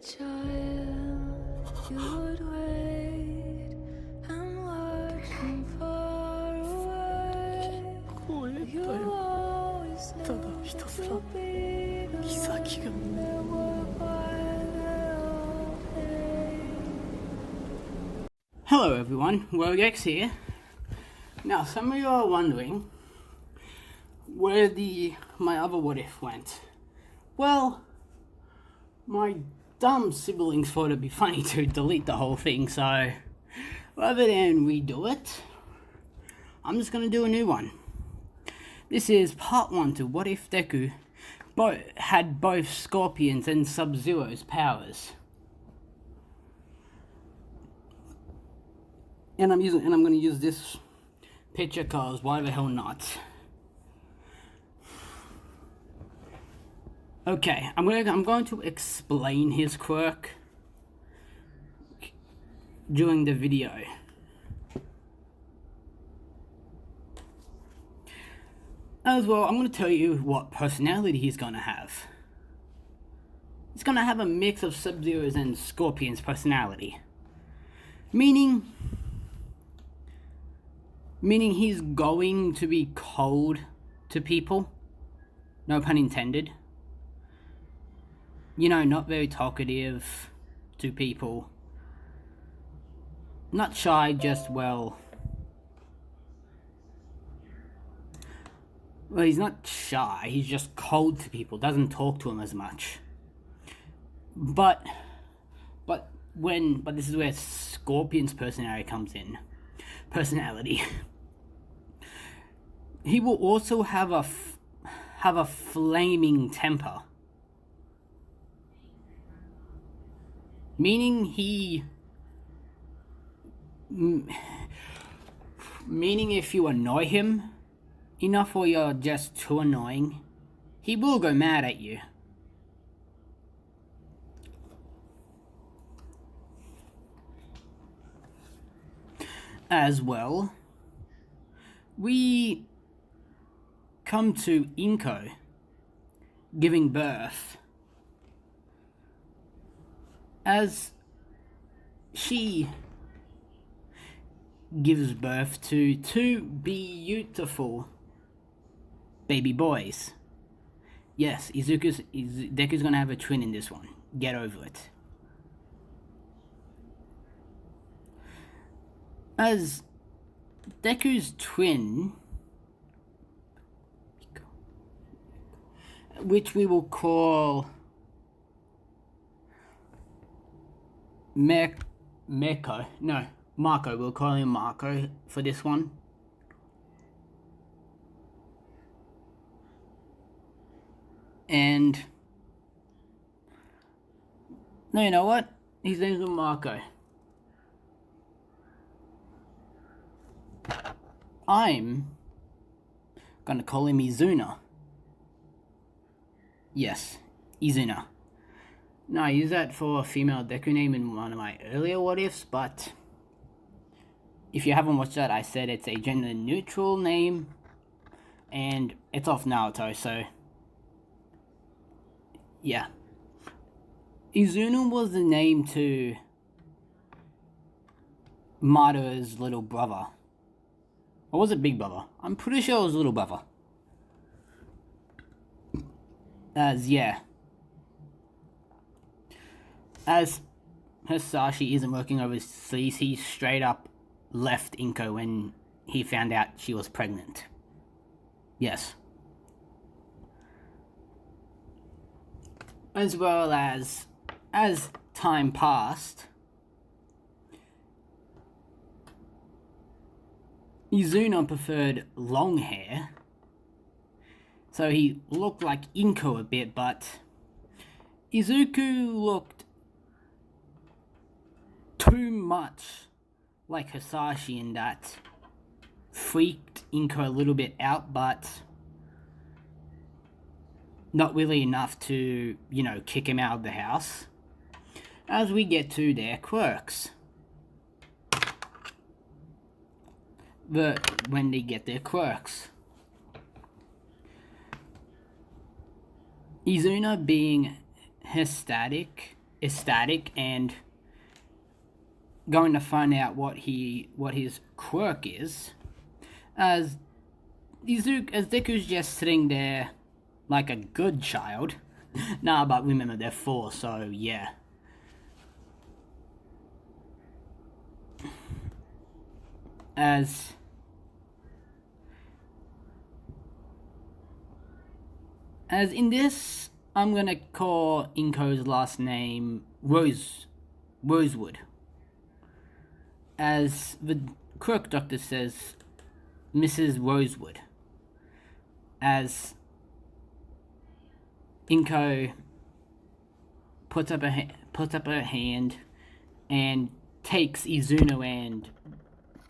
child, you would wait and watch from far away. こうやったよ。 You always ただ knew ひた that すら you'd be the 岬が one that would quiet their old pain. Hello everyone, Wogex here. Now some of you are wondering where my other what if went. Well, my dumb siblings thought it'd be funny to delete the whole thing, so rather than redo it, I'm just gonna do a new one. This is part 1 to what if Deku had both Scorpion's and Sub-Zero's powers. And I'm gonna use this picture cause why the hell not? Okay, I'm going to explain his quirk during the video. As well, I'm going to tell you what personality he's going to have. He's going to have a mix of Sub-Zero's and Scorpion's personality. Meaning he's going to be cold to people. No pun intended. You know, not very talkative to people. Not shy, just well, he's not shy, he's just cold to people, doesn't talk to them as much. But this is where Scorpion's personality comes in. He will also have a flaming temper. Meaning if you annoy him enough or you're just too annoying, he will go mad at you. As well, we come to Inko giving birth. As she gives birth to 2 beautiful baby boys. Yes, Deku's gonna have a twin in this one. Get over it. As Deku's twin, which we will call Marco, we'll call him Marco for this one. And no, you know what? His name's Marco. I'm gonna call him Izuna. Yes, Izuna. No, I use that for a female Deku name in one of my earlier what ifs, but if you haven't watched that, I said it's a gender neutral name and it's off Naruto, so yeah. Izuna was the name to Madara's little brother. Or was it big brother? I'm pretty sure it was little brother. Yeah. As Hisashi isn't working overseas, he straight up left Inko when he found out she was pregnant. Yes. As well as time passed, Izuna preferred long hair, so he looked like Inko a bit, but Izuku looked too much like Hisashi in that freaked Inko a little bit out, but not really enough to, you know, kick him out of the house. As we get to their quirks. When they get their quirks. Izuna being ecstatic ecstatic and going to find out what his quirk is, as Deku's just sitting there like a good child. Nah, but remember they're 4, so yeah. As in this, I'm gonna call Inko's last name Rosewood. As the quirk doctor says, Mrs. Rosewood. As Inko puts up her hand and takes Izuno and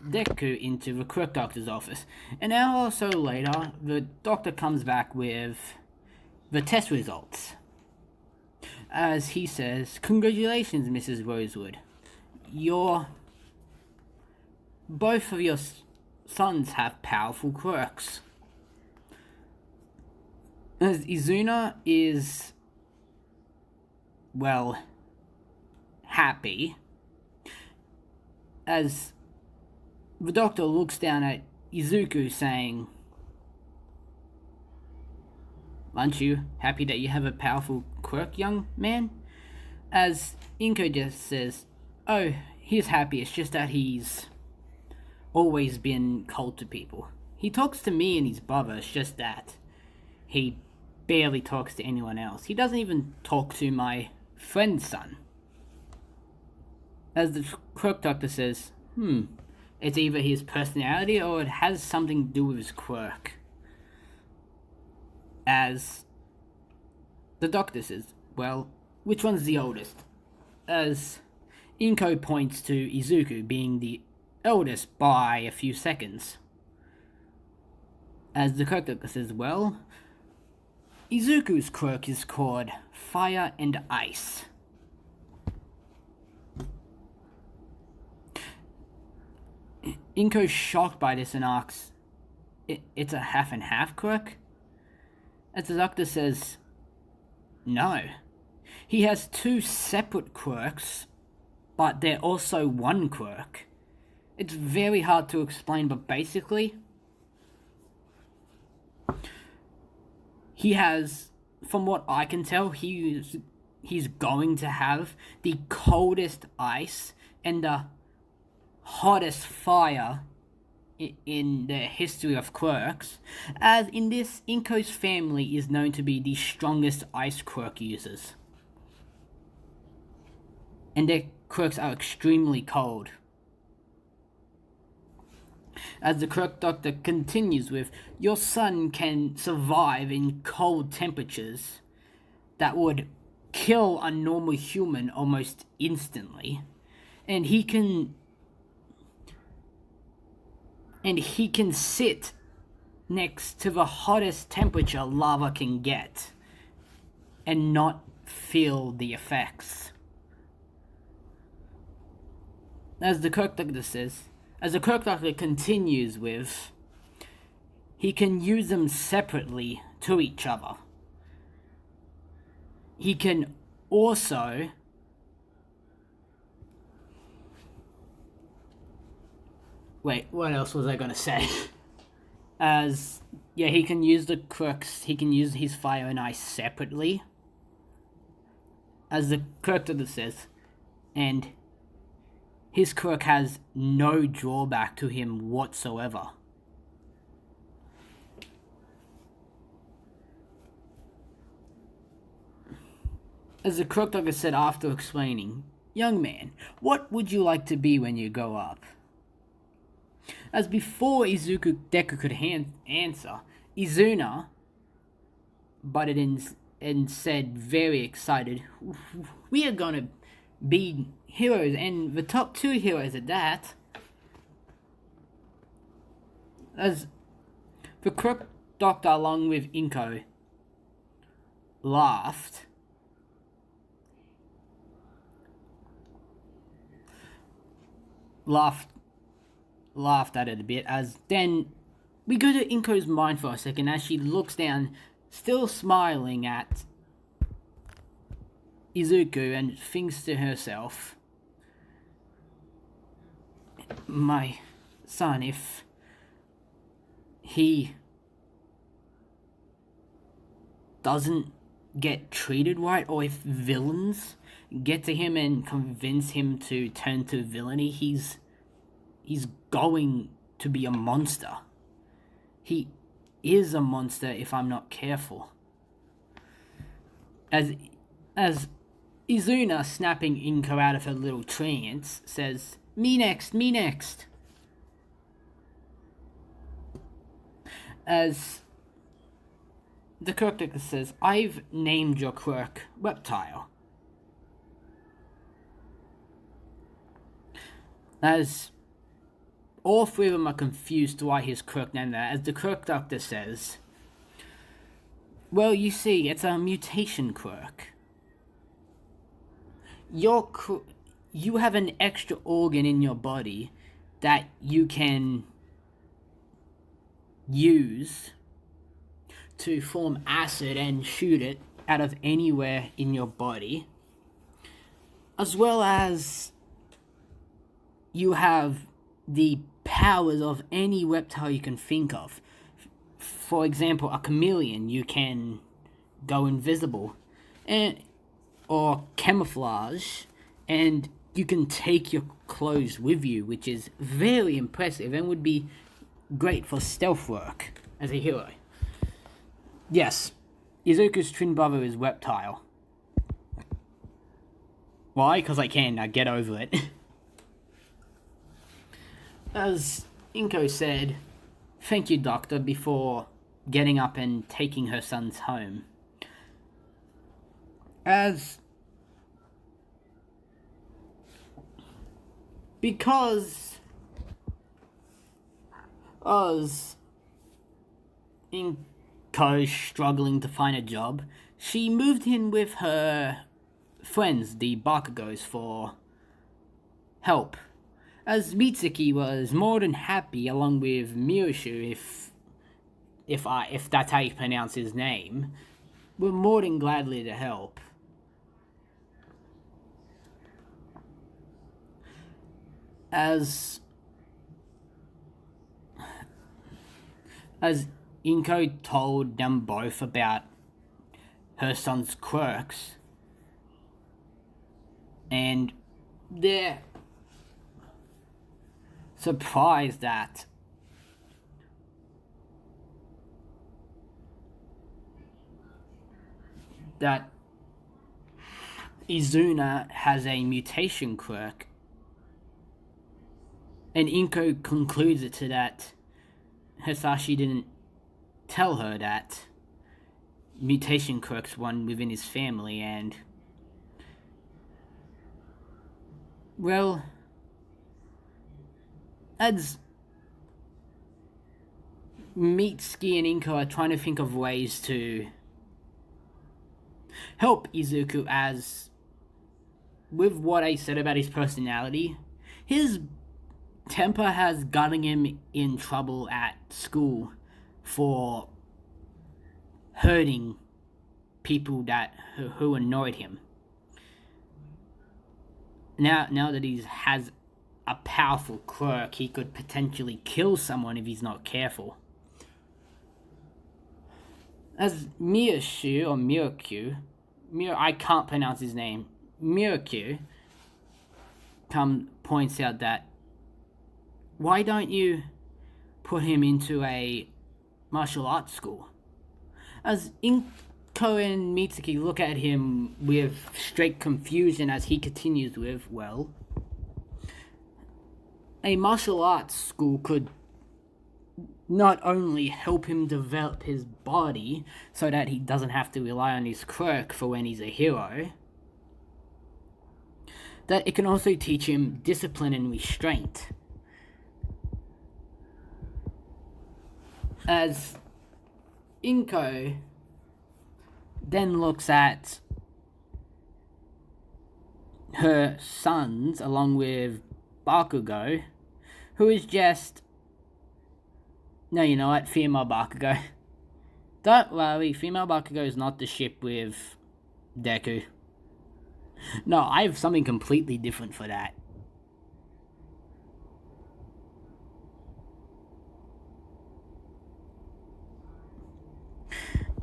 Deku into the quirk doctor's office. An hour or so later, the doctor comes back with the test results. As he says, "Congratulations, Mrs. Rosewood. Both of your sons have powerful quirks." As Izuna is, well, happy, as the doctor looks down at Izuku saying, "Aren't you happy that you have a powerful quirk, young man?" As Inko just says, "Oh, he's happy, it's just that he's always been cold to people. He talks to me and his brother, it's just that he barely talks to anyone else. He doesn't even talk to my friend's son." As the quirk doctor says, it's either his personality or it has something to do with his quirk. As the doctor says, "Well, which one's the oldest?" As Inko points to Izuku being the eldest by a few seconds. As the quirk doctor says, "Well, Izuku's quirk is called Fire and Ice." Inko's shocked by this and asks, "It's a half and half quirk?" As the doctor says, "No. He has 2 separate quirks, but they're also one quirk. It's very hard to explain, but basically, he has, from what I can tell, he's going to have the coldest ice and the hottest fire in the history of quirks, as in this, Inko's family is known to be the strongest ice quirk users. And their quirks are extremely cold." As the quirk doctor continues with, "Your son can survive in cold temperatures that would kill a normal human almost instantly, and he can sit next to the hottest temperature lava can get and not feel the effects." As the quirk doctor continues with, "He can use them separately to each other. He can also wait, what else was I gonna say?" As, yeah, he can use the quirks, he can use his fire and ice separately. As the quirk doctor says, and his quirk has no drawback to him whatsoever. As the quirk doctor said after explaining, "Young man, what would you like to be when you grow up?" As before Deku could answer, Izuna butted in and said, very excited, "We are gonna be heroes, and the top 2 heroes at that." As the quirk doctor, along with Inko, laughed at it a bit, as then we go to Inko's mind for a second as she looks down, still smiling at Izuku and thinks to herself, my son, if he doesn't get treated right, or if villains get to him and convince him to turn to villainy, he's going to be a monster. He is a monster if I'm not careful. As Izuna, snapping Inko out of her little trance, says, me next, me next. As the character says, I've named your quirk Reptile. As all three of them are confused why his quirk named that, as the quirk doctor says, well, you see, it's a mutation quirk. You have an extra organ in your body that you can use to form acid and shoot it out of anywhere in your body, as well as you have the powers of any reptile you can think of. For example, a chameleon, you can go invisible, or camouflage, and you can take your clothes with you, which is very impressive and would be great for stealth work as a hero. Yes, Izuku's twin brother is Reptile. Why? Because I can, now get over it. As Inko said, thank you, Doctor, before getting up and taking her sons home. Because Inko's struggling to find a job, she moved in with her friends, the Bakugos, for help. As Mitsuki was more than happy, along with Miyoshu, if that's how you pronounce his name, were more than gladly to help. As Inko told them both about her son's quirks, and they're surprised that Izuna has a mutation quirk, and Inko concludes it to that Hisashi didn't tell her that mutation quirks one within his family, and well, as Mitsuki and Inko are trying to think of ways to help Izuku, as with what I said about his personality, his temper has gotten him in trouble at school for hurting people who annoyed him. Now that he has a powerful quirk, he could potentially kill someone if he's not careful. As Miyoshu, or Miyoku, I can't pronounce his name, Miyoku, points out that, why don't you put him into a martial arts school? As Inko and Mitsuki look at him with straight confusion as he continues with, well, a martial arts school could not only help him develop his body so that he doesn't have to rely on his quirk for when he's a hero, that it can also teach him discipline and restraint. As Inko then looks at her sons along with Bakugo, who is just, no, you know what, female Bakugo. Don't worry, female Bakugo is not the ship with Deku. No, I have something completely different for that.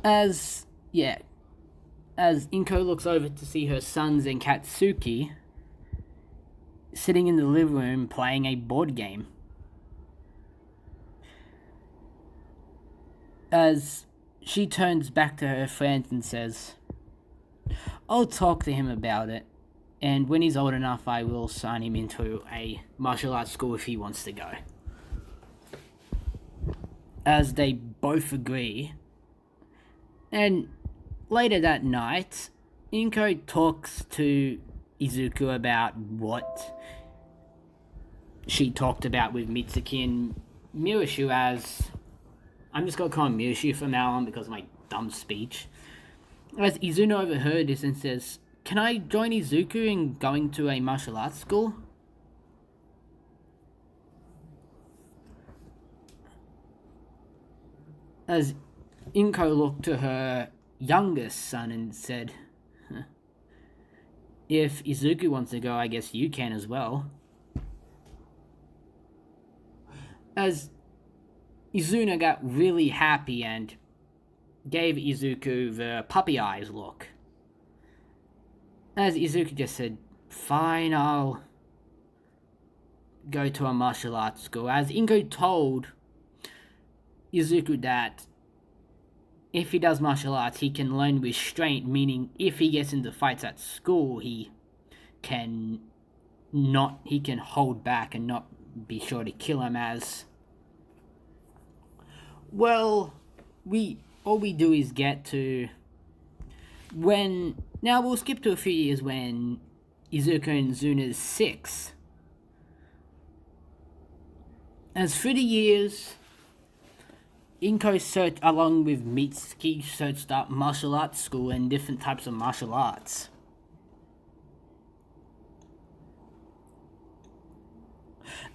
As, yeah, as Inko looks over to see her sons and Katsuki sitting in the living room playing a board game. As she turns back to her friends and says, I'll talk to him about it, and when he's old enough, I will sign him into a martial arts school if he wants to go. As they both agree, and later that night, Inko talks to Izuku about what she talked about with Mitsuki and Mirashu as... I'm just going to call him Mirashu from now on because of my dumb speech. As Izuna overheard this and says, can I join Izuku in going to a martial arts school? As Inko looked to her youngest son and said, if Izuku wants to go, I guess you can as well. As Izuna got really happy and gave Izuku the puppy eyes look. As Izuku just said, fine, I'll go to a martial arts school. As Inko told Izuku that if he does martial arts, he can learn restraint, meaning if he gets into fights at school, he can hold back and not be sure to kill him. As well, all we do is get to when... Now we'll skip to a few years when Izuku and Zuna's 6. As through the years, Inko searched, along with Mitsuki, searched up martial arts school and different types of martial arts.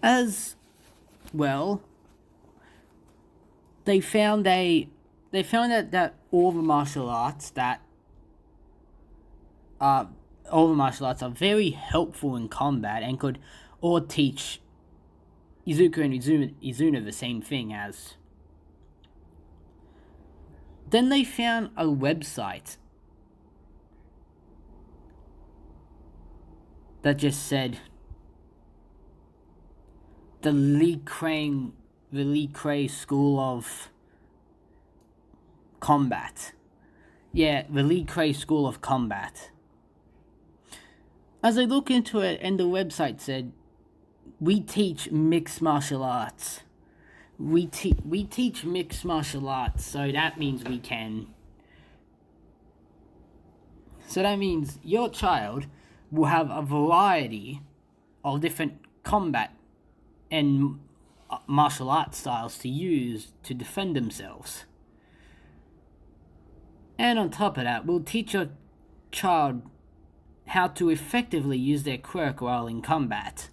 As well, they found that all the martial arts are very helpful in combat and could all teach Izuku and Izuna the same thing. As then they found a website that just said the Lee Cray School of Combat. Yeah, the Lee Cray School of Combat. As I look into it, and the website said, we teach mixed martial arts. We teach mixed martial arts, so that means we can... So that means your child will have a variety of different combat and martial arts styles to use to defend themselves. And on top of that, we'll teach your child how to effectively use their quirk while in combat.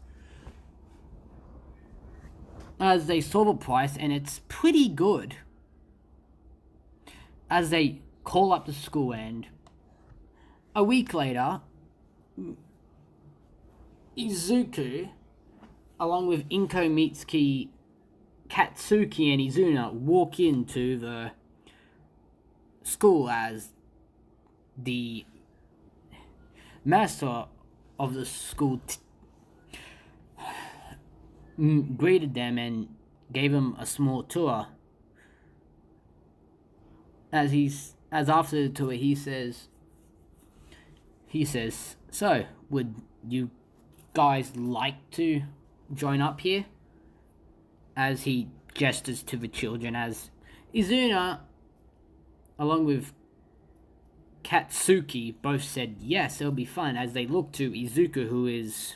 As they saw the price, and it's pretty good. As they call up the school, and a week later, Izuku, along with Inko, Mitsuki, Katsuki, and Izuna, walk into the school as the master of the school greeted them and gave them a small tour. As after the tour, he says, so, would you guys like to join up here? As he gestures to the children, as Izuna, along with Katsuki, both said yes, it'll be fun, as they look to Izuku, who is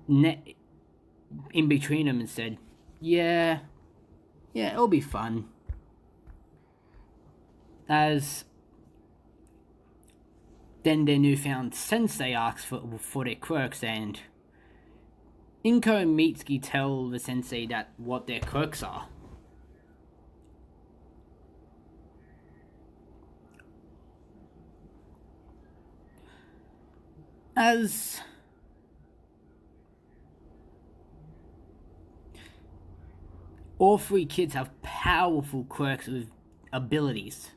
in between them, and said, yeah, it'll be fun. As then their newfound sensei asks for their quirks, and Inko and Mitsuki tell the sensei what their quirks are. As all three kids have powerful quirks with abilities.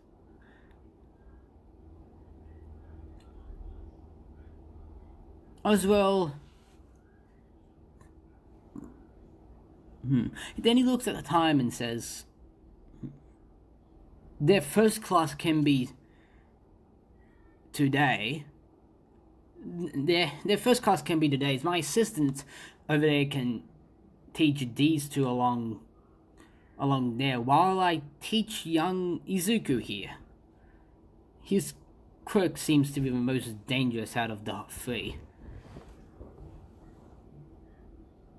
As well, then he looks at the time and says, their first class can be today. Their first class can be today. My assistant over there can teach these two along there while I teach young Izuku here. His quirk seems to be the most dangerous out of the three.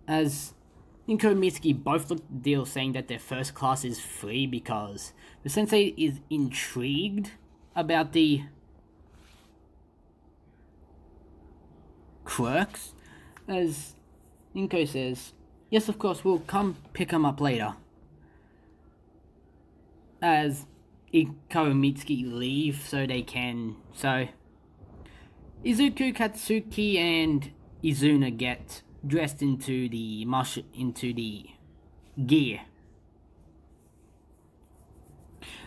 As Inko and Mitsuki both look the deal, saying that their first class is free because the sensei is intrigued about the quirks. As Inko says, yes, of course, we'll come pick them up later. As Inko and Mitsuki leave so Izuku, Katsuki, and Izuna get dressed into the gear.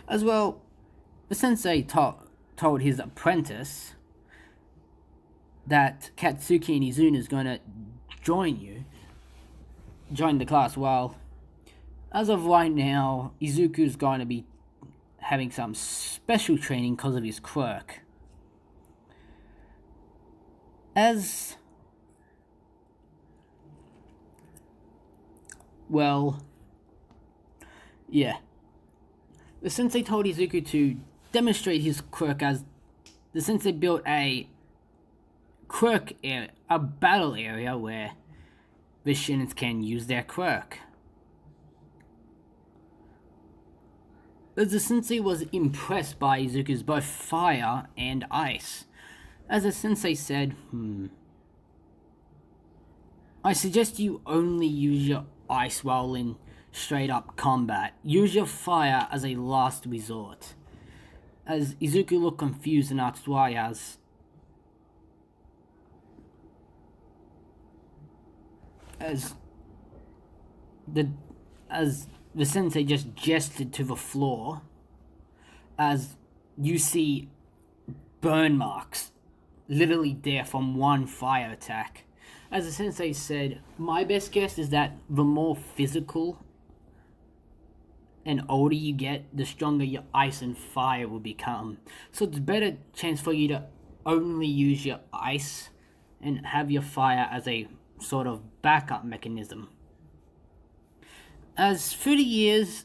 As well, the sensei told his apprentice that Katsuki and Izuna is going to join the class. Well, as of right now, Izuku's going to be having some special training because of his quirk. The sensei told Izuku to demonstrate his quirk as the sensei built a battle area where the Shinins can use their quirk. As the sensei was impressed by Izuku's both fire and ice. As the sensei said, I suggest you only use your ice while in straight up combat. Use your fire as a last resort. As Izuku looked confused and asked why, as the sensei just gestured to the floor, as you see burn marks literally there from one fire attack. As the sensei said, my best guess is that the more physical and older you get, the stronger your ice and fire will become. So it's a better chance for you to only use your ice and have your fire as a sort of backup mechanism. As through the years,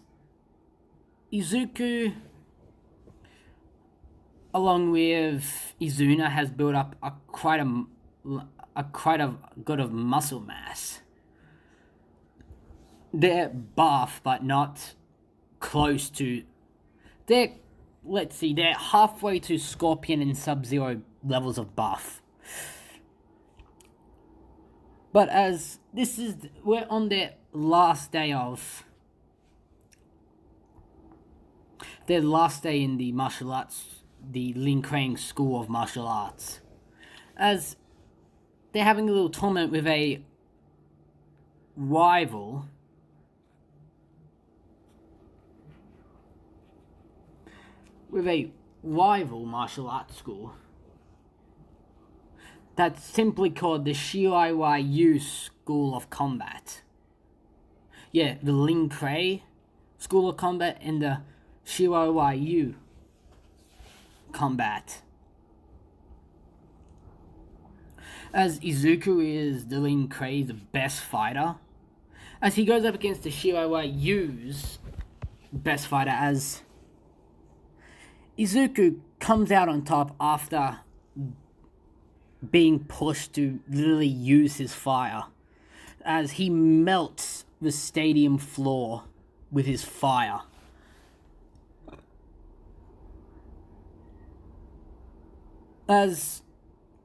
Izuku, along with Izuna, has built up quite a good of muscle mass. They're buff, but not close to. They're halfway to Scorpion and Sub-Zero levels of buff. But as we're on their last day in the martial arts, the Lin Krang School of Martial Arts, as they're having a little tournament with a rival martial arts school that's simply called the Shiraiwa School of Combat. Yeah, the Lin Krang School of Combat and the Shiraiwa Combat. As Izuku is the Lin Krang's best fighter, as he goes up against the Shiraiwa best fighter, as Izuku comes out on top after being pushed to literally use his fire, as he melts the stadium floor with his fire. As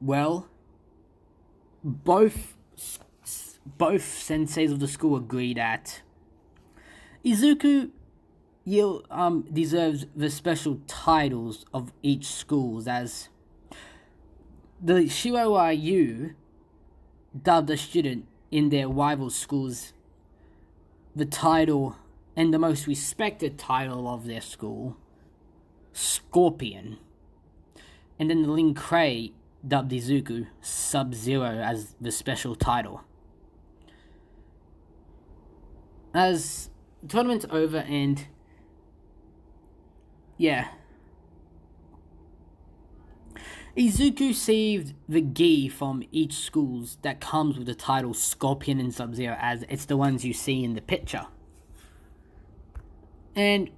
well, both senseis of the school agree that Izuku deserves the special titles of each school, as the Shiroryu dubbed a student in their rival schools the title and the most respected title of their school, Scorpion. And then the Lin Kuei dubbed Izuku Sub-Zero as the special title. As the tournament's over and yeah, Izuku received the gi from each schools that comes with the title Scorpion and Sub-Zero, as it's the ones you see in the picture. And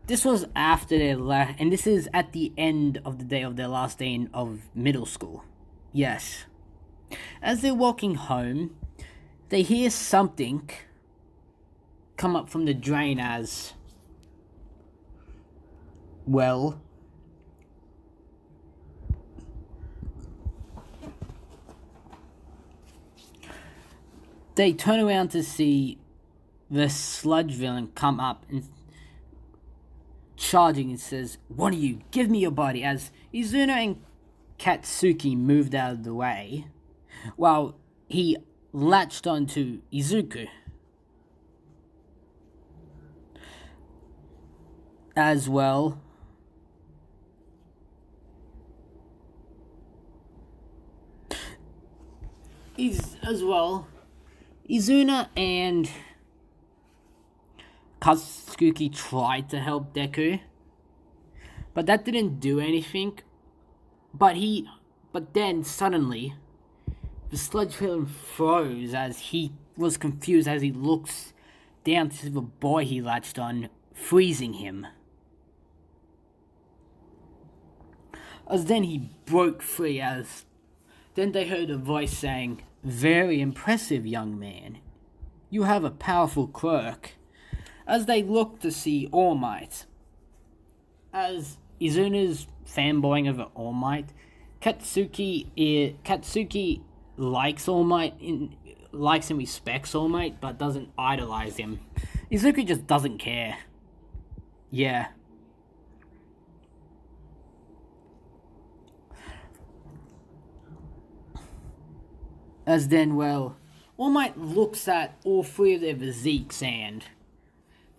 this was after and this is at the end of the day of their last day of middle school. Yes. As they're walking home, they hear something come up from the drain as, well, they turn around to see the sludge villain come up and charging and says, "What are you? Give me your body," as Izuna and Katsuki moved out of the way while he latched onto Izuku. As well, Izuna and Katsuki tried to help Deku, but that didn't do anything. But then suddenly, the sludge villain froze as he was confused as he looks down to the boy he latched on, freezing him. As then he broke free, as then they heard a voice saying, "Very impressive, young man. You have a powerful quirk." As they looked to see All Might. As Izuna's fanboying over All Might, Katsuki likes All Might, likes and respects All Might, but doesn't idolize him. Izuku just doesn't care. Yeah. As then, well, All Might looks at all three of their physiques and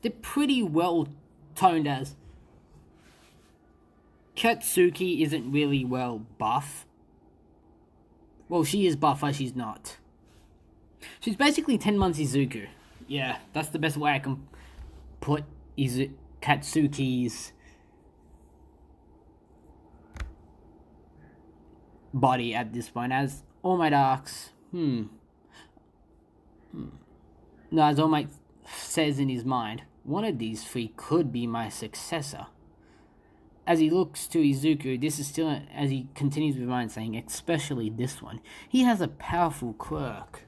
they're pretty well toned, as Katsuki isn't really well buff. Well, she is buff, but she's not. She's basically 10 months Izuku. Yeah, that's the best way I can put Katsuki's body at this point. As All Might asks, No, as All Might says in his mind, one of these three could be my successor. As he looks to Izuku, this is still, as he continues with mind saying, especially this one. He has a powerful quirk.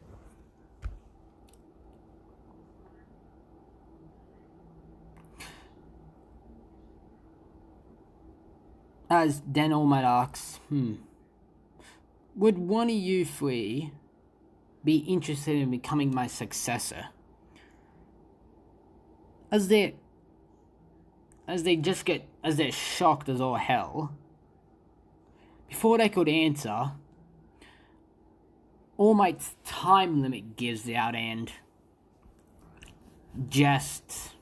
As then All Might asks, would one of you three be interested in becoming my successor? As they're shocked as all hell, before they could answer, All Might's time limit gives out and just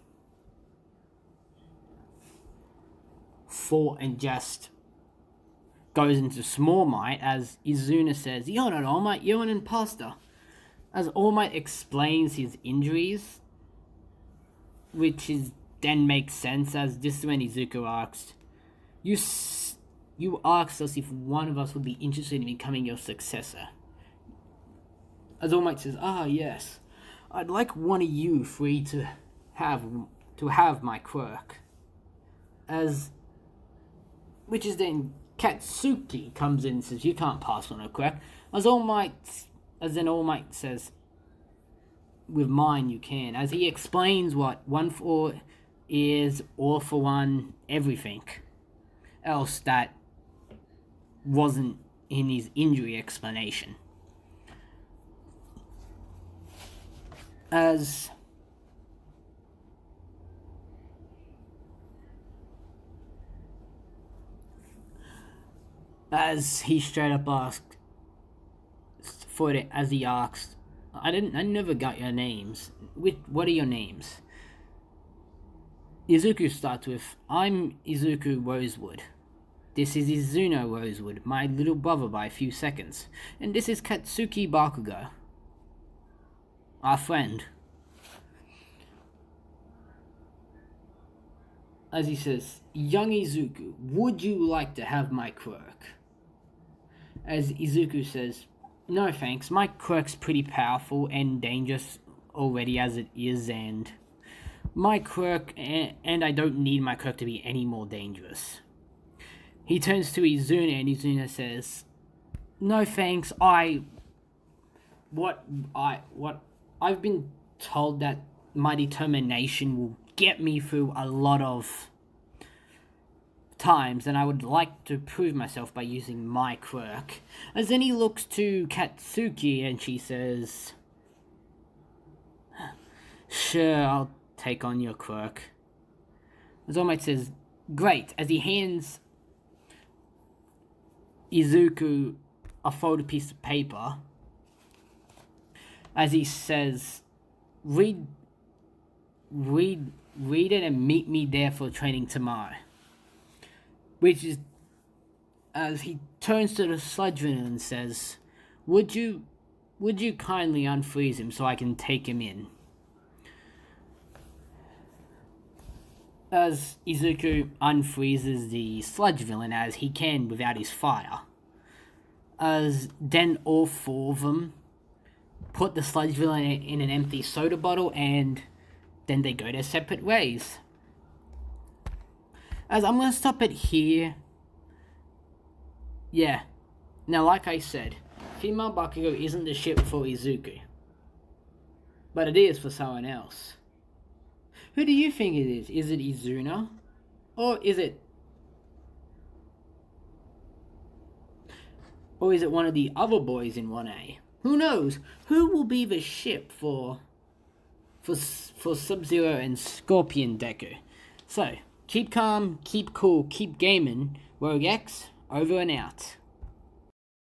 goes into Small Might, as Izuna says, "You're not All Might, you're an imposter." As All Might explains his injuries, which then makes sense, as this is when Izuku asks, You asked us if one of us would be interested in becoming your successor. As All Might says, yes, I'd like one of you three to have my quirk. Which is then Katsuki comes in and says, "You can't pass on a quirk." As then All Might says, "With mine you can." As he explains what 1-for is, all for one, everything else that wasn't in his injury explanation. As As he straight up asked, as he asked, I never got your names. What are your names? Izuku starts with, I'm Izuku Rosewood. This is Izuno Rosewood, my little brother by a few seconds. And this is Katsuki Bakugo, our friend. As he says, young Izuku, would you like to have my quirk? As Izuku says, no thanks, my quirk's pretty powerful and dangerous already as it is, and my quirk, and I don't need my quirk to be any more dangerous. He turns to Izuna and Izuna says, no thanks, I've been told that my determination will get me through a lot of times, and I would like to prove myself by using my quirk. As then he looks to Katsuki and she says, sure, I'll take on your quirk. As All Might says, great, as he hands Izuku a folded piece of paper, as he says, read it and meet me there for training tomorrow. Which is, as he turns to the sludge villain and says, would you kindly unfreeze him so I can take him in? As Izuku unfreezes the sludge villain as he can without his fire. As then all four of them put the sludge villain in an empty soda bottle and then they go their separate ways. As I'm going to stop it here. Yeah. Now, like I said, female Bakugo isn't the ship for Izuku. But it is for someone else. Who do you think it is? Is it Izuna? Or is it one of the other boys in 1A? Who knows? Who will be the ship for Sub-Zero and Scorpion Deku? So, keep calm, keep cool, keep gaming. Rogue X, over and out.